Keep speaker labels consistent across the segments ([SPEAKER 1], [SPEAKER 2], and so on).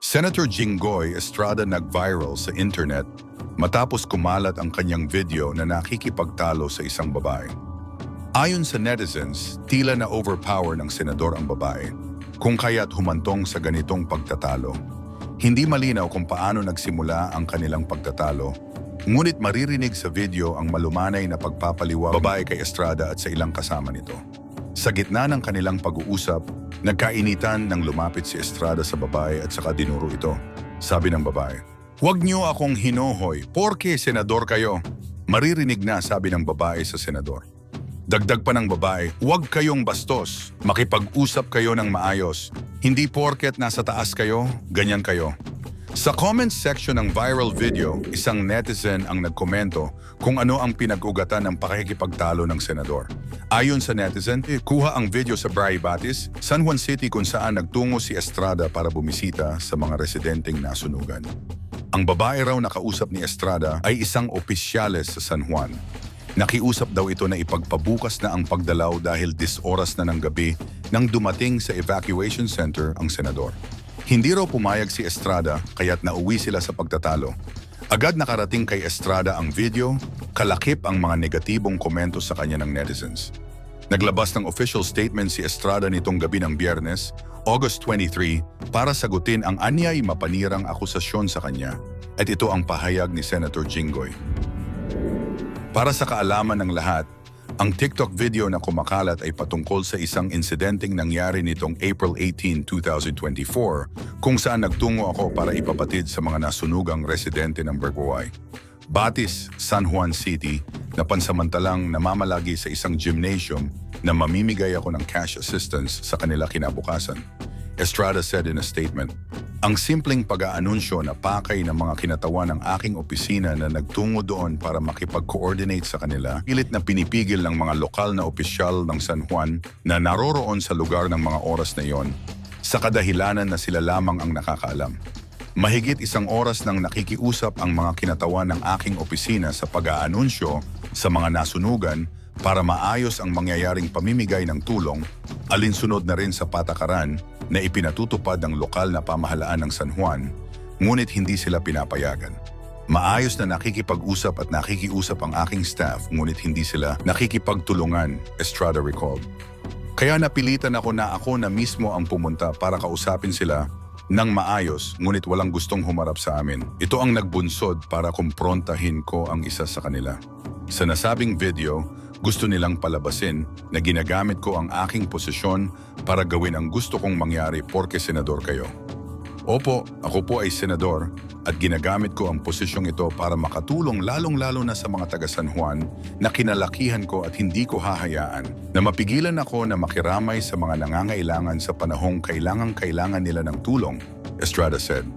[SPEAKER 1] Senator Jinggoy Estrada nag-viral sa internet matapos kumalat ang kanyang video na nakikipagtalo sa isang babae. Ayon sa netizens, tila na overpower ng senador ang babae, kung kaya't humantong sa ganitong pagtatalo. Hindi malinaw kung paano nagsimula ang kanilang pagtatalo, ngunit maririnig sa video ang malumanay na pagpapaliwanag babae kay Estrada at sa ilang kasama nito. Sa gitna ng kanilang pag-uusap, nagkainitan nang lumapit si Estrada sa babae at saka dinuro ito. Sabi ng babae, "Huwag niyo akong hinohoy, porke senador kayo." Maririnig na, sabi ng babae sa senador. Dagdag pa ng babae, "Huwag kayong bastos, makipag-usap kayo ng maayos. Hindi porket nasa taas kayo, ganyan kayo." Sa comments section ng viral video, isang netizen ang nagkomento kung ano ang pinag-ugatan ng pakikipagtalo ng senador. Ayon sa netizen, kuha ang video sa Bray Batis, San Juan City kung saan nagtungo si Estrada para bumisita sa mga residenteng nasunugan. Ang babae raw na kausap ni Estrada ay isang opisyales sa San Juan. Nakiusap daw ito na ipagpabukas na ang pagdalaw dahil 10 oras na ng gabi nang dumating sa evacuation center ang senador. Hindi raw pumayag si Estrada kaya't nauwi sila sa pagtatalo. Agad nakarating kay Estrada ang video, kalakip ang mga negatibong komento sa kanya ng netizens. Naglabas ng official statement si Estrada nitong gabi ng Biyernes, August 23, para sagutin ang anyay mapanirang akusasyon sa kanya. At ito ang pahayag ni Senator Jinggoy. Para sa kaalaman ng lahat, ang TikTok video na kumakalat ay patungkol sa isang insidenteng nangyari nitong April 18, 2024 kung saan nagtungo ako para ipapatid sa mga nasunugang residente ng Bergway, Batis, San Juan City na pansamantalang namamalagi sa isang gymnasium na mamimigay ako ng cash assistance sa kanila kinabukasan. Estrada said in a statement, "Ang simpleng pag-aanunsyo na pakay ng mga kinatawan ng aking opisina na nagtungo doon para makipag-coordinate sa kanila, pilit na pinipigil ng mga lokal na opisyal ng San Juan na naroroon sa lugar ng mga oras na iyon, sa kadahilanan na sila lamang ang nakakaalam. Mahigit 1 oras nang nakikiusap ang mga kinatawan ng aking opisina sa pag-aanunsyo sa mga nasunugan para maayos ang mangyayaring pamimigay ng tulong, alinsunod na rin sa patakaran na ipinatutupad ng lokal na pamahalaan ng San Juan, ngunit hindi sila pinapayagan. Maayos na nakikipag-usap at nakikiusap ang aking staff, ngunit hindi sila nakikipagtulungan," Estrada recalled. "Kaya napilitan ako na mismo ang pumunta para kausapin sila ng maayos, ngunit walang gustong humarap sa amin. Ito ang nagbunsod para kumprontahin ko ang isa sa kanila. Sa nasabing video, gusto nilang palabasin na ginagamit ko ang aking posisyon para gawin ang gusto kong mangyari porke senador kayo. Opo, ako po ay senador at ginagamit ko ang posisyong ito para makatulong lalong-lalo na sa mga taga San Juan na kinalakihan ko at hindi ko hahayaan na mapigilan ako na makiramay sa mga nangangailangan sa panahong kailangan nila ng tulong," Estrada said.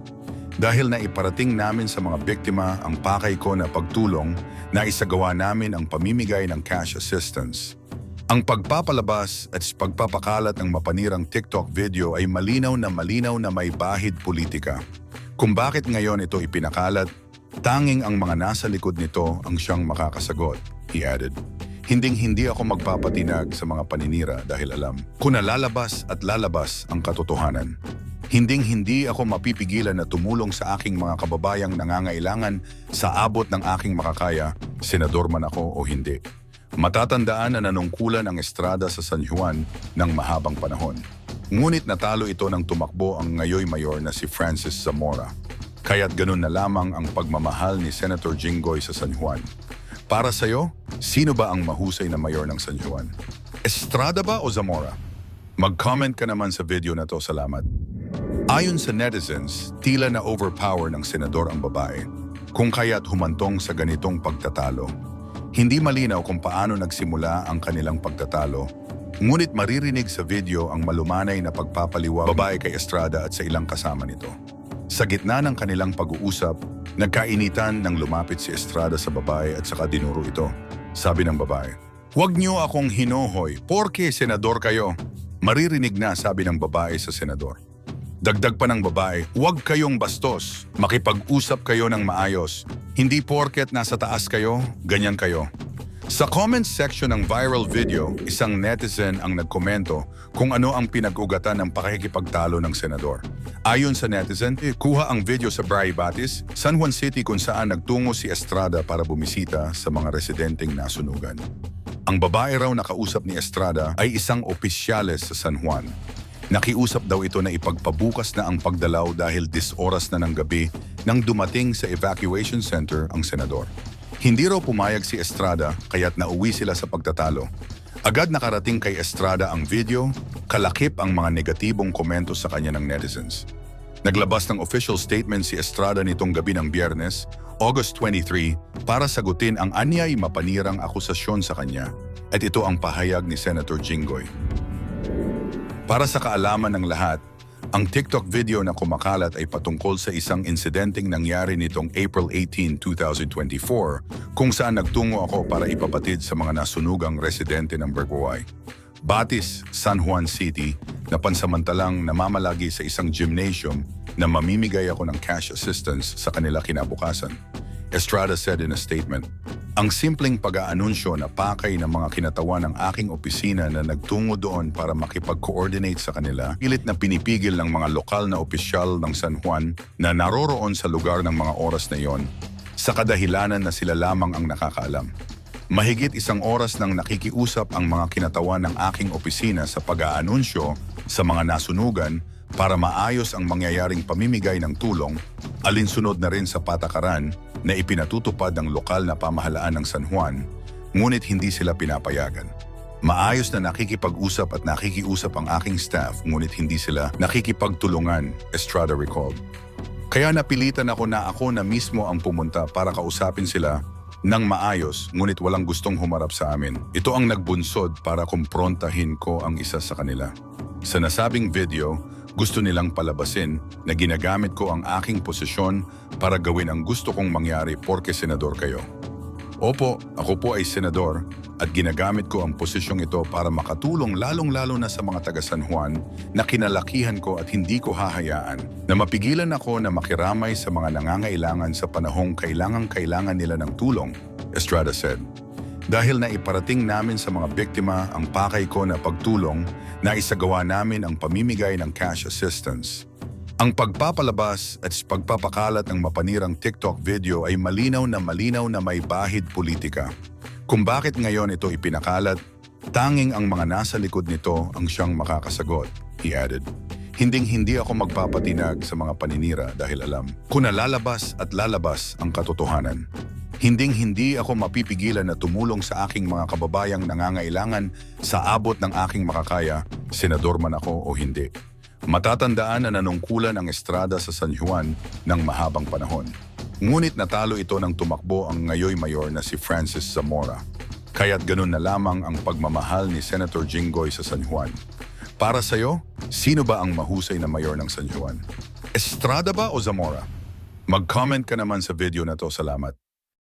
[SPEAKER 1] "Dahil na iparating namin sa mga biktima ang pakay ko na pagtulong, na isagawa namin ang pamimigay ng cash assistance. Ang pagpapalabas at pagpapakalat ng mapanirang TikTok video ay malinaw na may bahid politika. Kung bakit ngayon ito ipinakalat, tanging ang mga nasa likod nito ang siyang makakasagot," he added. "Hinding-hindi ako magpapatinag sa mga paninira dahil alam ko na lalabas ang katotohanan. Hinding-hindi ako mapipigilan na tumulong sa aking mga kababayang nangangailangan sa abot ng aking makakaya, senador man ako o hindi." Matatandaan na nanungkulan ang Estrada sa San Juan ng mahabang panahon. Ngunit natalo ito nang tumakbo ang ngayoy mayor na si Francis Zamora. Kaya't ganun na lamang ang pagmamahal ni Senator Jinggoy sa San Juan. Para sa'yo, sino ba ang mahusay na mayor ng San Juan? Estrada ba o Zamora? Mag-comment ka naman sa video na to. Salamat. Ayon sa netizens, tila na overpower ng senador ang babae, kung kaya't humantong sa ganitong pagtatalo. Hindi malinaw kung paano nagsimula ang kanilang pagtatalo, ngunit maririnig sa video ang malumanay na pagpapaliwanag babae kay Estrada at sa ilang kasama nito. Sa gitna ng kanilang pag-uusap, nagkainitan nang lumapit si Estrada sa babae at saka dinuro ito. Sabi ng babae, "Huwag niyo akong hinohoy, porke senador kayo." Maririnig na, sabi ng babae sa senador. Dagdag pa ng babae, "Huwag kayong bastos, makipag-usap kayo ng maayos. Hindi porket nasa taas kayo, ganyan kayo." Sa comments section ng viral video, isang netizen ang nagkomento kung ano ang pinag-ugatan ng pakikipagtalo ng senador. Ayon sa netizen, kuha ang video sa Bray Batis, San Juan City kung saan nagtungo si Estrada para bumisita sa mga residenteng nasunugan. Ang babae raw na kausap ni Estrada ay isang opisyales sa San Juan. Nakiusap daw ito na ipagpabukas na ang pagdalaw dahil 10 oras na ng gabi nang dumating sa evacuation center ang senador. Hindi raw pumayag si Estrada kaya't nauwi sila sa pagtatalo. Agad nakarating kay Estrada ang video, kalakip ang mga negatibong komento sa kanya ng netizens. Naglabas ng official statement si Estrada nitong gabi ng Biyernes, August 23, para sagutin ang anyay mapanirang akusasyon sa kanya at ito ang pahayag ni Senator Jinggoy. Para sa kaalaman ng lahat, ang TikTok video na kumakalat ay patungkol sa isang insidenteng nangyari nitong April 18, 2024 kung saan nagtungo ako para ipapatid sa mga nasunugang residente ng Bergwaway. Batis, San Juan City, na pansamantalang namamalagi sa isang gymnasium na mamimigay ako ng cash assistance sa kanila kinabukasan. Estrada said in a statement, "Ang simpleng pag-aanunsyo na pakay ng mga kinatawan ng aking opisina na nagtungo doon para makipag-coordinate sa kanila, pilit na pinipigil ng mga lokal na opisyal ng San Juan na naroroon sa lugar ng mga oras na iyon, sa kadahilanan na sila lamang ang nakakaalam. Mahigit 1 oras nang nakikiusap ang mga kinatawan ng aking opisina sa pag-aanunsyo sa mga nasunugan para maayos ang mangyayaring pamimigay ng tulong, alinsunod na rin sa patakaran na ipinatutupad ng lokal na pamahalaan ng San Juan, ngunit hindi sila pinapayagan. Maayos na nakikipag-usap at nakikiusap ang aking staff, ngunit hindi sila nakikipagtulungan," Estrada recalled. "Kaya napilitan ako na mismo ang pumunta para kausapin sila ng maayos, ngunit walang gustong humarap sa amin. Ito ang nagbunsod para kumprontahin ko ang isa sa kanila. Sa nasabing video, gusto nilang palabasin na ginagamit ko ang aking posisyon para gawin ang gusto kong mangyari porke senador kayo. Opo, ako po ay senador at ginagamit ko ang posisyong ito para makatulong lalong-lalo na sa mga taga San Juan na kinalakihan ko at hindi ko hahayaan na mapigilan ako na makiramay sa mga nangangailangan sa panahong kailangan nila ng tulong," Estrada said. "Dahil na iparating namin sa mga biktima ang pakay ko na pagtulong, na isagawa namin ang pamimigay ng cash assistance. Ang pagpapalabas at pagpapakalat ng mapanirang TikTok video ay malinaw na may bahid politika. Kung bakit ngayon ito ipinakalat, tanging ang mga nasa likod nito ang siyang makakasagot," he added. "Hinding-hindi ako magpapatinag sa mga paninira dahil alam ko na lalabas ang katotohanan. Hinding-hindi ako mapipigilan na tumulong sa aking mga kababayang nangangailangan sa abot ng aking makakaya, senador man ako o hindi." Matatandaan na nanungkulan ang Estrada sa San Juan ng mahabang panahon. Ngunit natalo ito nang tumakbo ang ngayoy mayor na si Francis Zamora. Kaya't ganun na lamang ang pagmamahal ni Senator Jinggoy sa San Juan. Para sa'yo, sino ba ang mahusay na mayor ng San Juan? Estrada ba o Zamora? Mag-comment ka naman sa video na to. Salamat.